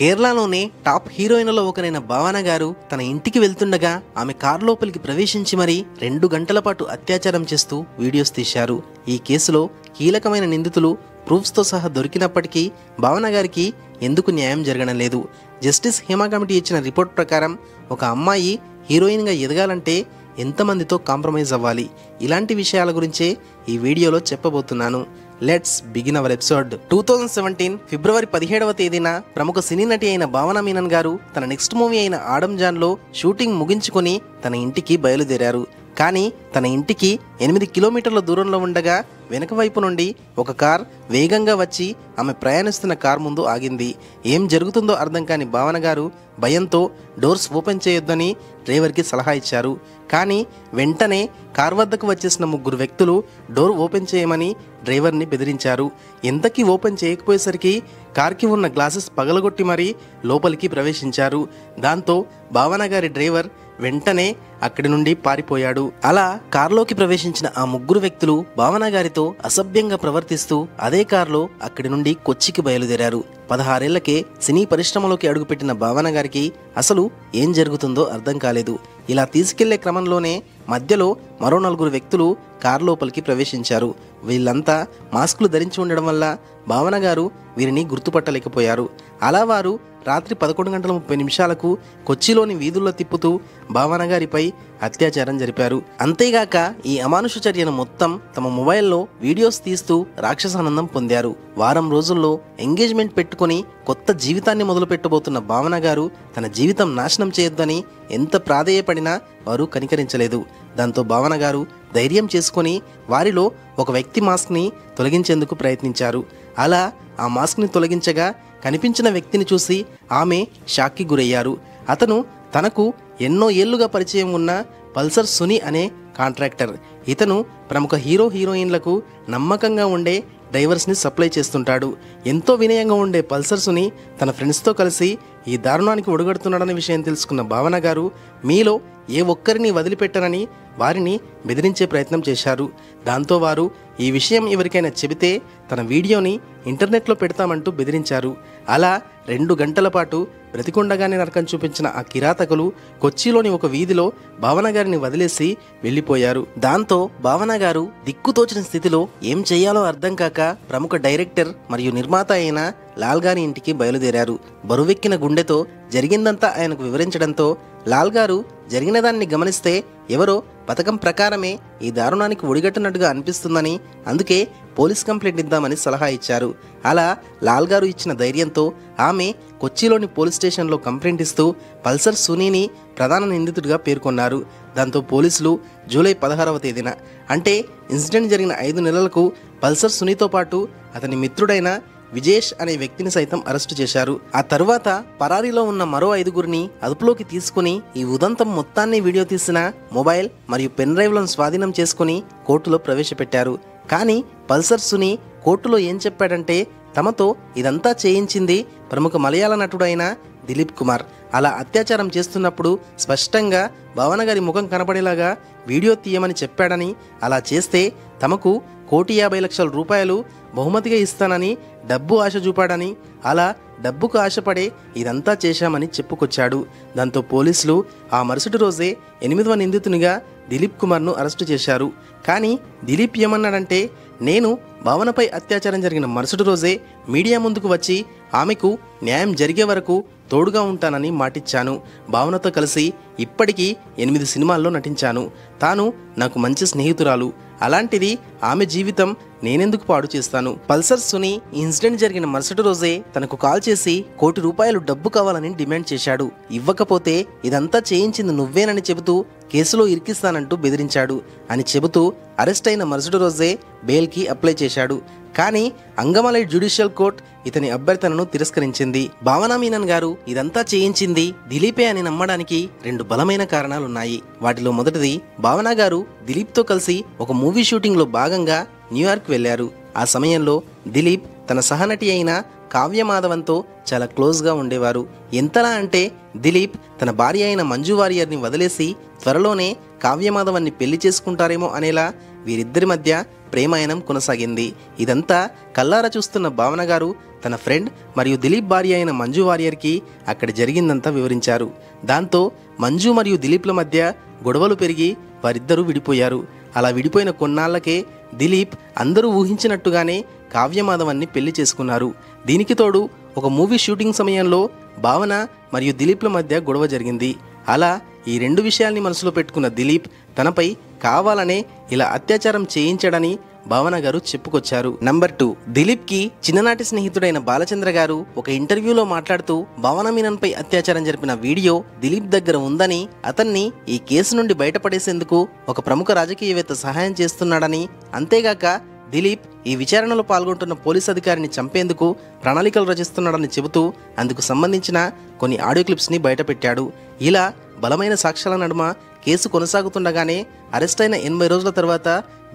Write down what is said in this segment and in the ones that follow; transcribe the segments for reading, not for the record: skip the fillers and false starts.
కేరళలోనే టాప్ హీరోయిన్లలో ఒకరైన భావన గారు తన ఇంటికి వెళ్తుండగా ఆమె కారు లోపలికి ప్రవేశించి మరీ 2 గంటల పాటు అత్యాచారం చేస్తూ వీడియోస్ తీశారు. ఈ కేసులో కీలకమైన నిందితులు ప్రూఫ్స్తో సహా దొరికినప్పటికీ భావన గారికి ఎందుకు న్యాయం జరగడం లేదు. జస్టిస్ హేమా కమిటీ ఇచ్చిన రిపోర్ట్ ప్రకారం ఒక అమ్మాయి హీరోయిన్గా ఎదగాలంటే ఎంతమందితో కాంప్రమైజ్ అవ్వాలి, ఇలాంటి విషయాల గురించే ఈ వీడియోలో చెప్పబోతున్నాను. Let's begin our episode. 2017 ఫిబ్రవరి 17వ తేదీన ప్రముఖ సినీ నటి అయిన భావన మీనన్ గారు తన నెక్స్ట్ మూవీ అయిన ఆడమ్ జాన్లో షూటింగ్ ముగించుకొని తన ఇంటికి బయలుదేరారు. కానీ తన ఇంటికి 8 కిలోమీటర్ల దూరంలో ఉండగా వెనక వైపు నుండి ఒక కార్ వేగంగా వచ్చి ఆమె ప్రయాణిస్తున్న కార్ ముందు ఆగింది. ఏం జరుగుతుందో అర్థం కాని భావన గారు భయంతో డోర్స్ ఓపెన్ చేయొద్దని డ్రైవర్కి సలహా ఇచ్చారు. కానీ వెంటనే కార్ వద్దకు వచ్చేసిన 3 వ్యక్తులు డోర్ ఓపెన్ చేయమని డ్రైవర్ని బెదిరించారు. ఎంతకీ ఓపెన్ చేయకపోయేసరికి కార్కి ఉన్న గ్లాసెస్ పగలగొట్టి మరీ లోపలికి ప్రవేశించారు. దాంతో భావన గారి డ్రైవర్ వెంటనే అక్కడి నుండి పారిపోయాడు. అలా కారులోకి ప్రవేశించిన ఆ 3 వ్యక్తులు భావన గారితో అసభ్యంగా ప్రవర్తిస్తూ అదే కారులో అక్కడి నుండి కొచ్చికి బయలుదేరారు. 16 ఏళ్లకే సినీ పరిశ్రమలోకి అడుగుపెట్టిన భావన గారికి అసలు ఏం జరుగుతుందో అర్థం కాలేదు. ఇలా తీసుకెళ్లే క్రమంలోనే మధ్యలో మరో 4 వ్యక్తులు కారు లోపలికి ప్రవేశించారు. వీళ్ళంతా మాస్కులు ధరించి ఉండడం వల్ల భావన గారు వీరిని గుర్తుపట్టలేకపోయారు. అలా వారు రాత్రి 11:30 కొచ్చిలోని వీధుల్లో తిప్పుతూ భావన గారిపై అత్యాచారం జరిపారు. అంతేగాక ఈ అమానుష చర్యను మొత్తం తమ మొబైల్లో వీడియోస్ తీస్తూ రాక్షసానందం పొందారు. వారం రోజుల్లో ఎంగేజ్మెంట్ పెట్టుకుని కొత్త జీవితాన్ని మొదలు పెట్టబోతున్న భావన గారు తన జీవితం నాశనం చేయొద్దని ఎంత ప్రాధేయపడినా వారు కనికరించలేదు. దాంతో భావన గారు ధైర్యం చేసుకుని వారిలో ఒక వ్యక్తి మాస్క్ని తొలగించేందుకు ప్రయత్నించారు. అలా ఆ మాస్క్ని తొలగించగా కనిపించిన వ్యక్తిని చూసి ఆమె షాక్కి గురయ్యారు. అతను తనకు ఎన్నో ఏళ్లుగా పరిచయం ఉన్న పల్సర్ సునీ అనే కాంట్రాక్టర్. ఇతను ప్రముఖ హీరోయిన్లకు నమ్మకంగా ఉండే డ్రైవర్స్ని సప్లై చేస్తుంటాడు. ఎంతో వినయంగా ఉండే పల్సర్ సునీ తన ఫ్రెండ్స్తో కలిసి ఈ దారుణానికి ఒడుగడుతున్నాడనే విషయం తెలుసుకున్న భావన గారు మీలో ఏ ఒక్కరిని వదిలిపెట్టనని వారిని బెదిరించే ప్రయత్నం చేశారు. దాంతో వారు ఈ విషయం ఎవరికైనా చెబితే తన వీడియోని ఇంటర్నెట్లో పెడతామంటూ బెదిరించారు. అలా 2 గంటల పాటు బ్రతికుండగానే నరకం చూపించిన ఆ కిరాతకులు కొచ్చిలోని ఒక వీధిలో భావన గారిని వదిలేసి వెళ్ళిపోయారు. దాంతో భావన గారు దిక్కుతోచిన స్థితిలో ఏం చేయాలో అర్థం కాక ప్రముఖ డైరెక్టర్ మరియు నిర్మాత అయిన లాల్ గారి ఇంటికి బయలుదేరారు. బరువెక్కిన గుండెతో జరిగిందంతా ఆయనకు వివరించడంతో లాల్ గారు జరిగిన దాన్ని గమనిస్తే ఎవరో పథకం ప్రకారమే ఈ దారుణానికి ఒడిగట్టినట్టుగా అనిపిస్తుందని, అందుకే పోలీస్ కంప్లైంట్ ఇద్దామని సలహా ఇచ్చారు. అలా లాల్ గారు ఇచ్చిన ధైర్యంతో ఆమె కొచ్చిలోని పోలీస్ స్టేషన్లో కంప్లైంట్ ఇస్తూ పల్సర్ సునీని ప్రధాన నిందితుడిగా పేర్కొన్నారు. దాంతో పోలీసులు జూలై 16వ తేదీన అంటే ఇన్సిడెంట్ జరిగిన 5 నెలలకు పల్సర్ సునీతో పాటు అతని మిత్రుడైన విజేష్ అనే వ్యక్తిని సైతం అరెస్టు చేశారు. ఆ తరువాత పరారీలో ఉన్న మరో 5గురిని అదుపులోకి తీసుకుని ఈ ఉదంతం మొత్తాన్ని వీడియో తీసిన మొబైల్ మరియు పెన్ డ్రైవ్లను స్వాధీనం చేసుకుని కోర్టులో ప్రవేశపెట్టారు. కానీ పల్సర్ సునీ కోర్టులో ఏం చెప్పాడంటే తమతో ఇదంతా చేయించింది ప్రముఖ మలయాళ నటుడైన దిలీప్ కుమార్. అలా అత్యాచారం చేస్తున్నప్పుడు స్పష్టంగా భావన గారి ముఖం కనపడేలాగా వీడియో తీయమని చెప్పాడని, అలా చేస్తే తమకు 1,50,00,000 రూపాయలు బహుమతిగా ఇస్తానని డబ్బు ఆశ చూపాడని, అలా డబ్బుకు ఆశపడే ఇదంతా చేశామని చెప్పుకొచ్చాడు. దాంతో పోలీసులు ఆ మరుసటి రోజే 8వ నిందితునిగా దిలీప్ కుమార్ను అరెస్టు చేశారు. కానీ దిలీప్ ఏమన్నాడంటే నేను భావనపై అత్యాచారం జరిగిన మరుసటి రోజే మీడియా ముందుకు వచ్చి ఆమెకు న్యాయం జరిగే వరకు తోడుగా ఉంటానని మాటిచ్చాను. భావనతో కలిసి ఇప్పటికీ 8 సినిమాల్లో నటించాను. తాను నాకు మంచి స్నేహితురాలు, అలాంటిది ఆమె జీవితం నేనెందుకు పాడు చేస్తాను. పల్సర్ సునీ ఈ ఇన్సిడెంట్ జరిగిన మరుసటి రోజే తనకు కాల్ చేసి 1,00,00,000 రూపాయలు డబ్బు కావాలని డిమాండ్ చేశాడు. ఇవ్వకపోతే ఇదంతా చేయించింది నువ్వేనని చెబుతూ కేసులో ఇరికిస్తానంటూ బెదిరించాడు అని చెబుతూ అరెస్ట్ అయిన మరుసటి రోజే బెయిల్కి అప్లై చేశాడు. కానీ అంగమలై జ్యుడిషియల్ కోర్ట్ ఇతని అభ్యర్థనను తిరస్కరించింది. భావన మీనన్ గారు ఇదంతా చేయించింది దిలీపే అని నమ్మడానికి 2 బలమైన కారణాలున్నాయి. వాటిలో మొదటిది, భావన గారు దిలీప్తో కలిసి ఒక మూవీ షూటింగ్లో భాగంగా న్యూయార్క్ వెళ్లారు. ఆ సమయంలో దిలీప్ తన సహనటి అయిన కావ్య మాధవన్తో చాలా క్లోజ్గా ఉండేవారు. ఎంతలా అంటే దిలీప్ తన భార్య అయిన మంజు వారియర్ని వదిలేసి త్వరలోనే కావ్యమాధవన్ని పెళ్లి చేసుకుంటారేమో అనేలా వీరిద్దరి మధ్య ప్రేమాయణం కొనసాగింది. ఇదంతా కల్లారా చూస్తున్న భావన గారు తన ఫ్రెండ్ మరియు దిలీప్ భార్య అయిన మంజు వారియర్కి అక్కడ జరిగిందంతా వివరించారు. దాంతో మంజు మరియు దిలీప్ల మధ్య గొడవలు పెరిగి వారిద్దరూ విడిపోయారు. అలా విడిపోయిన కొన్నాళ్లకే దిలీప్ అందరూ ఊహించినట్టుగానే కావ్యమాధవన్ని పెళ్లి చేసుకున్నారు. దీనికి తోడు ఒక మూవీ షూటింగ్ సమయంలో భావన మరియు దిలీప్ల మధ్య గొడవ జరిగింది. అలా ఈ రెండు విషయాల్ని మనసులో పెట్టుకున్న దిలీప్ తనపై కావాలనే ఇలా అత్యాచారం చేయించాడని భావన గారు చెప్పుకొచ్చారు. నంబర్ 2, దిలీప్కి చిన్ననాటి స్నేహితుడైన బాలచంద్ర గారు ఒక ఇంటర్వ్యూలో మాట్లాడుతూ భావన మీనన్పై అత్యాచారం జరిపిన వీడియో దిలీప్ దగ్గర ఉందని, అతన్ని ఈ కేసు నుండి బయటపడేసేందుకు ఒక ప్రముఖ రాజకీయవేత్త సహాయం చేస్తున్నాడని, అంతేగాక దిలీప్ ఈ విచారణలో పాల్గొంటున్న పోలీస్ అధికారిని చంపేందుకు ప్రణాళికలు రచిస్తున్నాడని చెబుతూ అందుకు సంబంధించిన కొన్ని ఆడియో క్లిప్స్ని బయటపెట్టాడు. ఇలా బలమైన సాక్ష్యాల నడుమ కేసు కొనసాగుతుండగానే అరెస్ట్ అయిన 80 రోజుల తర్వాత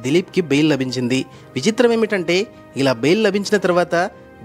దిలీప్కి బెయిల్ లభించింది. విచిత్రం ఏమిటంటే ఇలా బెయిల్ లభించిన తర్వాత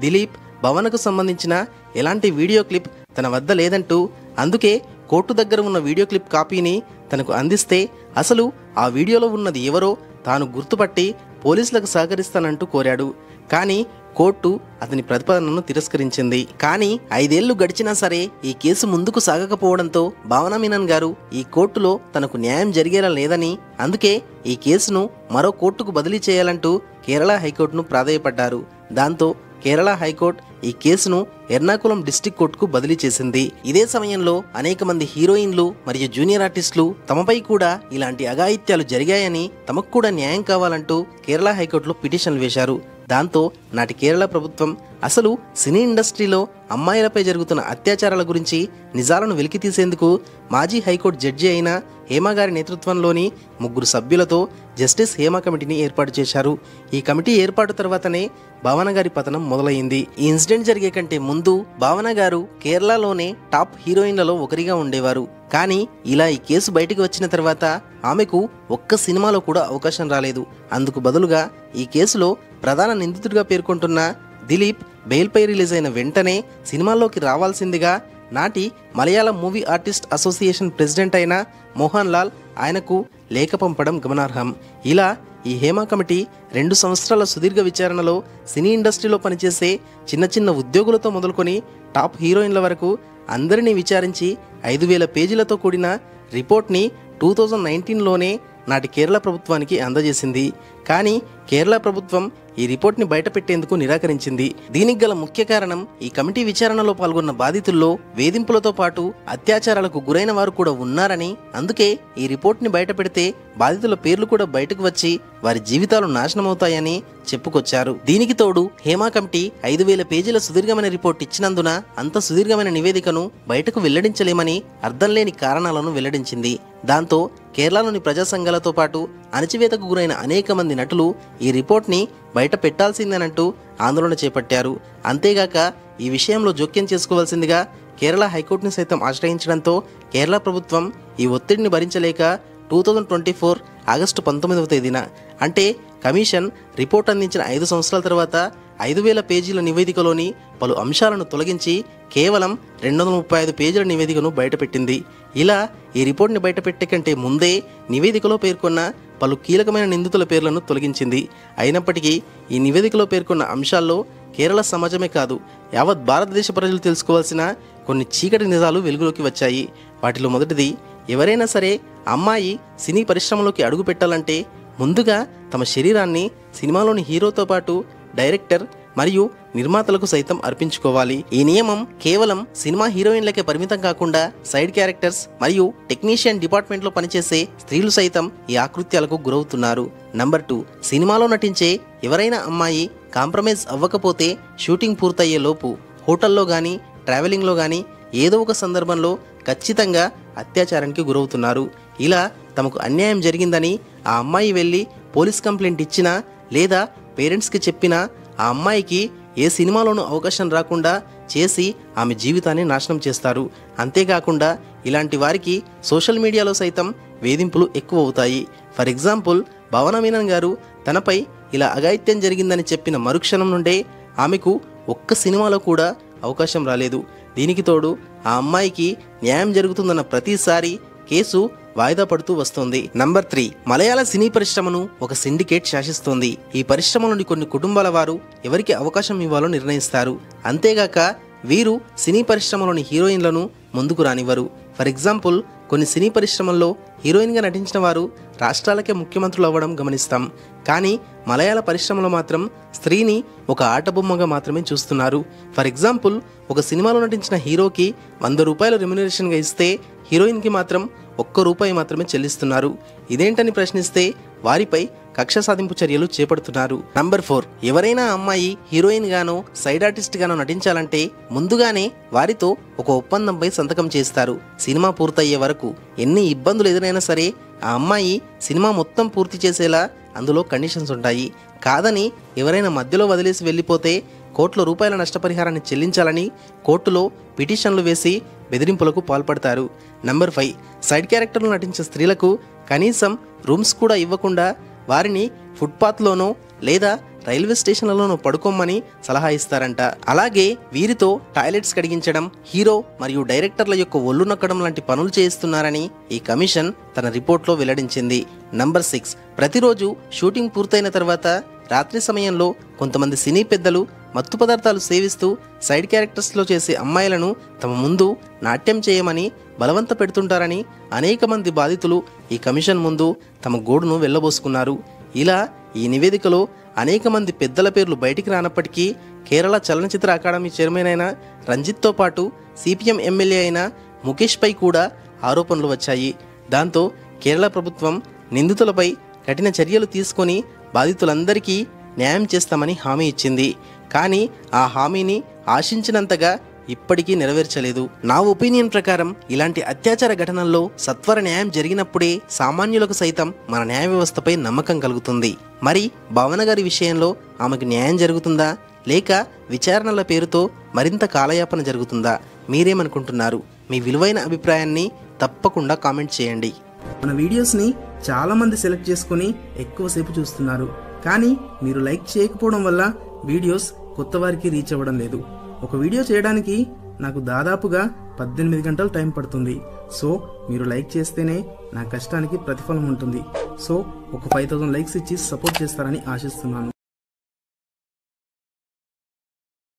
దిలీప్ భవనకు సంబంధించిన ఎలాంటి వీడియో క్లిప్ తన వద్ద లేదంటూ, అందుకే కోర్టు దగ్గర ఉన్న వీడియో క్లిప్ కాపీని తనకు అందిస్తే అసలు ఆ వీడియోలో ఉన్నది ఎవరో తాను గుర్తుపట్టి పోలీసులకు సహకరిస్తానంటూ కోరాడు. కానీ కోర్టు అతని ప్రతిపాదనను తిరస్కరించింది. కానీ 5 ఏళ్లు గడిచినా సరే ఈ కేసు ముందుకు సాగకపోవడంతో భావన మీనన్ గారు ఈ కోర్టులో తనకు న్యాయం జరిగేలా లేదని, అందుకే ఈ కేసును మరో కోర్టుకు బదిలీ చేయాలంటూ కేరళ హైకోర్టును ప్రాధేయపడ్డారు. దాంతో కేరళ హైకోర్టు ఈ కేసును ఎర్నాకుళం డిస్ట్రిక్ట్ కోర్టుకు బదిలీ చేసింది. ఇదే సమయంలో అనేక మంది హీరోయిన్లు మరియు జూనియర్ ఆర్టిస్టులు తమపై కూడా ఇలాంటి అఘాయిత్యాలు జరిగాయని, తమకు కూడా న్యాయం కావాలంటూ కేరళ హైకోర్టులో పిటిషన్లు వేశారు. దాంతో నాటి కేరళ ప్రభుత్వం అసలు సినీ ఇండస్ట్రీలో అమ్మాయిలపై జరుగుతున్న అత్యాచారాల గురించి నిజాలను వెలికితీసేందుకు మాజీ హైకోర్టు జడ్జి అయిన హేమా గారి నేతృత్వంలోని 3 సభ్యులతో జస్టిస్ హేమా కమిటీని ఏర్పాటు చేశారు. ఈ కమిటీ ఏర్పాటు తర్వాతనే భావన గారి పతనం మొదలైంది. ఈ ఇన్సిడెంట్ జరిగే కంటే ముందు భావన గారు కేరళలోనే టాప్ హీరోయిన్లలో ఒకరిగా ఉండేవారు. కానీ ఇలా ఈ కేసు బయటికి వచ్చిన తర్వాత ఆమెకు ఒక్క సినిమాలో కూడా అవకాశం రాలేదు. అందుకు బదులుగా ఈ కేసులో ప్రధాన నిందితుడిగా పేర్కొంటున్న దిలీప్ బెయిల్పై రిలీజ్ అయిన వెంటనే సినిమాల్లోకి రావాల్సిందిగా నాటి Malayalam movie artist association president అయిన మోహన్ లాల్ ఆయనకు లేఖ పంపడం గమనార్హం. ఇలా ఈ హేమా కమిటీ 2 సంవత్సరాల సుదీర్ఘ విచారణలో సినీ ఇండస్ట్రీలో పనిచేసే చిన్న చిన్న ఉద్యోగులతో మొదలుకొని టాప్ హీరోయిన్ల వరకు అందరినీ విచారించి 5000 పేజీలతో కూడిన రిపోర్ట్ని 2019లోనే నాటి కేరళ ప్రభుత్వానికి అందజేసింది. కానీ కేరళ ప్రభుత్వం ఈ రిపోర్ట్ని బయటపెట్టేందుకు నిరాకరించింది. దీనికి గల ముఖ్య కారణం ఈ కమిటీ విచారణలో పాల్గొన్న బాధితుల్లో వేధింపులతో పాటు అత్యాచారాలకు గురైన వారు కూడా ఉన్నారని, అందుకే ఈ రిపోర్ట్ని బయటపెడితే బాధితుల పేర్లు కూడా బయటకు వచ్చి వారి జీవితాలు నాశనమవుతాయని చెప్పుకొచ్చారు. దీనికి తోడు హేమా కమిటీ 5000 పేజీల సుదీర్ఘమైన రిపోర్ట్ ఇచ్చినందున అంత సుదీర్ఘమైన నివేదికను బయటకు వెల్లడించలేమని అర్థం లేని కారణాలను వెల్లడించింది. దాంతో కేరళలోని ప్రజా సంఘాలతో పాటు అణచివేతకు గురైన అనేక మంది నటులు ఈ రిపోర్ట్ని బయట పెట్టాల్సిందేనంటూ ఆందోళన చేపట్టారు. అంతేగాక ఈ విషయంలో జోక్యం చేసుకోవాల్సిందిగా కేరళ హైకోర్టుని సైతం ఆశ్రయించడంతో కేరళ ప్రభుత్వం ఈ ఒత్తిడిని భరించలేక 2024 ఆగస్టు 19వ తేదీన అంటే కమిషన్ రిపోర్ట్ అందించిన 5 సంవత్సరాల తర్వాత 5000 పేజీల నివేదికలోని పలు అంశాలను తొలగించి కేవలం 235 పేజీల నివేదికను బయటపెట్టింది. ఇలా ఈ రిపోర్ట్ని బయటపెట్టే కంటే ముందే నివేదికలో పేర్కొన్న పలు కీలకమైన నిందితుల పేర్లను తొలగించింది. అయినప్పటికీ ఈ నివేదికలో పేర్కొన్న అంశాల్లో కేరళ సమాజమే కాదు యావత్ భారతదేశ ప్రజలు తెలుసుకోవాల్సిన కొన్ని చీకటి నిజాలు వెలుగులోకి వచ్చాయి. వాటిలో మొదటిది, ఎవరైనా సరే అమ్మాయి సినీ పరిశ్రమలోకి అడుగు పెట్టాలంటే ముందుగా తమ శరీరాన్ని సినిమాలోని హీరోతో పాటు డైరెక్టర్ మరియు నిర్మాతలకు సైతం అర్పించుకోవాలి. ఈ నియమం కేవలం సినిమా హీరోయిన్లకే పరిమితం కాకుండా సైడ్ క్యారెక్టర్స్ మరియు టెక్నీషియన్ డిపార్ట్మెంట్లో పనిచేసే స్త్రీలు సైతం ఈ ఆకృత్యాలకు గురవుతున్నారు. నంబర్ 2, సినిమాలో నటించే ఎవరైనా అమ్మాయి కాంప్రమైజ్ అవ్వకపోతే షూటింగ్ పూర్తయ్యే లోపు హోటల్లో కానీ ట్రావెలింగ్లో కానీ ఏదో ఒక సందర్భంలో ఖచ్చితంగా అత్యాచారానికి గురవుతున్నారు. ఇలా తమకు అన్యాయం జరిగిందని ఆ అమ్మాయి వెళ్ళి పోలీస్ కంప్లైంట్ ఇచ్చినా లేదా పేరెంట్స్కి చెప్పినా ఆ అమ్మాయికి ఏ సినిమాలోనూ అవకాశం రాకుండా చేసి ఆమె జీవితాన్ని నాశనం చేస్తారు. అంతేకాకుండా ఇలాంటి వారికి సోషల్ మీడియాలో సైతం వేధింపులు ఎక్కువ అవుతాయి. ఫర్ ఎగ్జాంపుల్, భావన మీనన్ గారు తనపై ఇలా అఘాయిత్యం జరిగిందని చెప్పిన మరుక్షణం నుండే ఆమెకు ఒక్క సినిమాలో కూడా అవకాశం రాలేదు. దీనికి తోడు ఆ అమ్మాయికి న్యాయం జరుగుతుందన్న ప్రతిసారి కేసు వాయిదా పడుతూ వస్తోంది. నంబర్ 3, మలయాళ సినీ పరిశ్రమను ఒక సిండికేట్ శాసిస్తోంది. ఈ పరిశ్రమలోని కొన్ని కుటుంబాల వారు ఎవరికి అవకాశం ఇవ్వాలో నిర్ణయిస్తారు. అంతేగాక వీరు సినీ పరిశ్రమలోని హీరోయిన్లను ముందుకు రానివ్వరు. ఫర్ ఎగ్జాంపుల్, కొన్ని సినీ పరిశ్రమల్లో హీరోయిన్గా నటించిన వారు రాష్ట్రాలకే ముఖ్యమంత్రులు అవ్వడం గమనిస్తాం. కానీ మలయాళ పరిశ్రమలో మాత్రం స్త్రీని ఒక ఆటబొమ్మగా మాత్రమే చూస్తున్నారు. ఫర్ ఎగ్జాంపుల్, ఒక సినిమాలో నటించిన హీరోకి 100 రూపాయలు రెమ్యునరేషన్గా ఇస్తే హీరోయిన్కి మాత్రం ₹1 మాత్రమే చెల్లిస్తున్నారు. ఇదేంటని ప్రశ్నిస్తే వారిపై కక్ష సాధింపు చర్యలు చేపడుతున్నారు. నంబర్ 4, ఎవరైనా అమ్మాయి హీరోయిన్ గానో సైడ్ ఆర్టిస్ట్ గానో నటించాలంటే ముందుగానే వారితో ఒక ఒప్పందంపై సంతకం చేస్తారు. సినిమా పూర్తయ్యే వరకు ఎన్ని ఇబ్బందులు ఎదురైనా సరే ఆ అమ్మాయి సినిమా మొత్తం పూర్తి చేసేలా అందులో కండిషన్స్ ఉంటాయి. కాదని ఎవరైనా మధ్యలో వదిలేసి వెళ్ళిపోతే కోట్ల రూపాయల నష్టపరిహారాన్ని చెల్లించాలని కోర్టులో పిటిషన్లు వేసి బెదిరింపులకు పాల్పడతారు. నంబర్ 5, సైడ్ క్యారెక్టర్లు నటించే స్త్రీలకు కనీసం రూమ్స్ కూడా ఇవ్వకుండా వారిని ఫుట్పాత్లోనో లేదా రైల్వే స్టేషన్లలోనూ పడుకోమని సలహా ఇస్తారంట. అలాగే వీరితో టాయిలెట్స్ కడిగించడం, హీరో మరియు డైరెక్టర్ల యొక్క ఒళ్ళు నొక్కడం లాంటి పనులు చేయిస్తున్నారని ఈ కమిషన్ తన రిపోర్ట్లో వెల్లడించింది. నంబర్ 6, ప్రతిరోజు షూటింగ్ పూర్తయిన తర్వాత రాత్రి సమయంలో కొంతమంది సినీ పెద్దలు మత్తు పదార్థాలు సేవిస్తూ సైడ్ క్యారెక్టర్స్లో చేసే అమ్మాయిలను తమ ముందు నాట్యం చేయమని బలవంత పెడుతుంటారని అనేక మంది బాధితులు ఈ కమిషన్ ముందు తమ గోడును వెళ్ళబోసుకున్నారు. ఇలా ఈ నివేదికలో అనేక మంది పెద్దల పేర్లు బయటికి రానప్పటికీ కేరళ చలనచిత్ర అకాడమీ చైర్మన్ అయిన రంజిత్తో పాటు సిపిఎం ఎమ్మెల్యే అయిన ముఖేష్పై కూడా ఆరోపణలు వచ్చాయి. దాంతో కేరళ ప్రభుత్వం నిందితులపై కఠిన చర్యలు తీసుకొని బాధితులందరికీ న్యాయం చేస్తామని హామీ ఇచ్చింది. కానీ ఆ హామీని ఆశించినంతగా ఇప్పటికీ నెరవేర్చలేదు. నా ఒపీనియన్ ప్రకారం ఇలాంటి అత్యాచార ఘటనల్లో సత్వర న్యాయం జరిగినప్పుడే సామాన్యులకు సైతం మన న్యాయ వ్యవస్థపై నమ్మకం కలుగుతుంది. మరి భావన గారి విషయంలో ఆమెకు న్యాయం జరుగుతుందా లేక విచారణల పేరుతో మరింత కాలయాపన జరుగుతుందా? మీరేమనుకుంటున్నారు? మీ విలువైన అభిప్రాయాన్ని తప్పకుండా కామెంట్ చేయండి. మన వీడియోస్ని చాలామంది సెలెక్ట్ చేసుకొని ఎక్కువసేపు చూస్తున్నారు, కానీ మీరు లైక్ చేయకపోవడం వల్ల వీడియోస్ కొత్త వారికి రీచ్ అవ్వడం లేదు. ఒక వీడియో చేయడానికి నాకు దాదాపుగా 18 గంటలు టైం పడుతుంది. సో మీరు లైక్ చేస్తేనే నా కష్టానికి ప్రతిఫలం ఉంటుంది. సో ఒక 5000 లైక్స్ ఇచ్చి సపోర్ట్ చేస్తారని ఆశిస్తున్నాను.